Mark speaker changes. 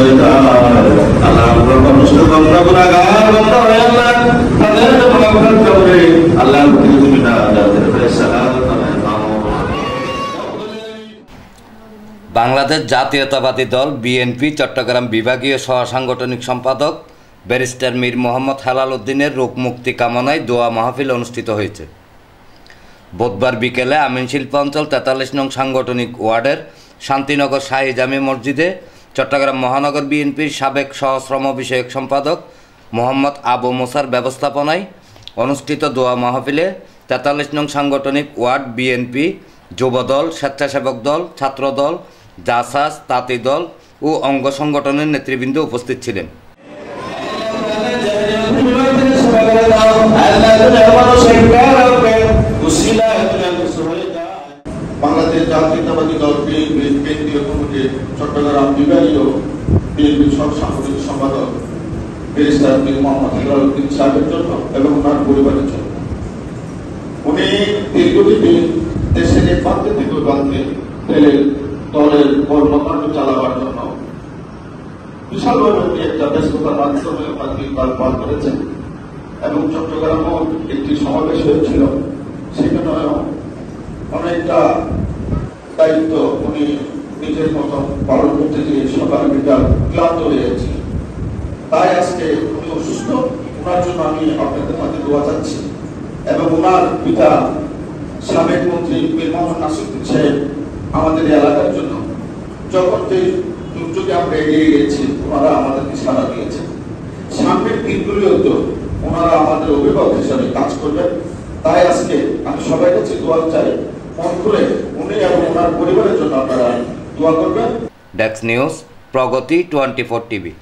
Speaker 1: হয়ে যায়। আল্লাহ সমস্ত বান্দা গুনাহগার বান্দা হয়ে আল্লাহ তাদের মাগফিরাত করে আল্লাহ তুমি না জান্নাতের ফয়সালা করে দাও।
Speaker 2: বাংলাদেশ জাতীয়তাবাদী দল বিএনপি চট্টগ্রাম বিভাগীয় সহ সাংগঠনিক সম্পাদক ব্যারিস্টার মীর মোহাম্মদ হেলাল উদ্দিনের রোগ মুক্তি কামনায় দোয়া মাহফিল অনুষ্ঠিত হয়েছে। বুধবার বিকেলে আমিন শিল্পাঞ্চল 43 নং সাংগঠনিক ওয়ার্ডের শান্তিনগর শাহী জামি মসজিদে চট্টগ্রাম মহানগর বিএনপির সাবেক সহশ্রম বিষয়ক সম্পাদক মোহাম্মদ আবু মুসার ব্যবস্থাপনায় অনুষ্ঠিত দোয়া মাহফিলে 43 নং সাংগঠনিক ওয়ার্ড বিএনপি, যুবদল, স্বেচ্ছাসেবক দল, ছাত্রদল, জাসাস, তাঁতি দল ও অঙ্গ সংগঠনের নেতৃবৃন্দ উপস্থিত ছিলেন।
Speaker 3: বাংলাদেশ জাতীয়তাবাদী দল বিএনপির কেন্দ্রীয় কমিটির চট্টগ্রাম বিভাগীয় বিএনপির সাংগঠনিক সম্পাদক ব্যারিস্টার মীর মোহাম্মদ হেলাল উদ্দিন সাহেবের জন্য এবং তার পরিবারের জন্য। উনি দীর্ঘদিন দেশের এক প্রান্তে থেকে প্রান্তে দলের কর্মকাণ্ড চালাবার জন্য বিশালভাবে উনি একটা ব্যস্ততার মাধ্যমে পার করেছেন এবং চট্টগ্রামও একটি সমাবেশ হয়েছিল, সেখানে অনেকটা দায়িত্ব উনি নিজের মতো পালন করতে গিয়ে সকাল বিকাল ক্লান্ত হয়েছে। তাই আজকে উনি অসুস্থ, ওনার জন্য আমি আপনাদের মাঝে দোয়া চাচ্ছি এবং ওনার পিতা সাবেক মন্ত্রী মীর মোহাম্মদ নাসিরউদ্দিন সাহেব আমাদের এলাকার জন্য যখন যে দুর্যোগে আমরা এগিয়ে গেছি ওনারা আমাদেরকে সাড়া দিয়েছেন। সামনের দিনগুলিও তো ওনারা আমাদের অভিভাবক হিসাবে কাজ করবেন। তাই আজকে আমি সবাই কাছে দোয়া চাই, মন খুলে উনি এবং ওনার পরিবারের জন্য আপনারা দোয়া করবেন।
Speaker 2: ডেস্ক নিউজ, প্রগতি 24 টিভি।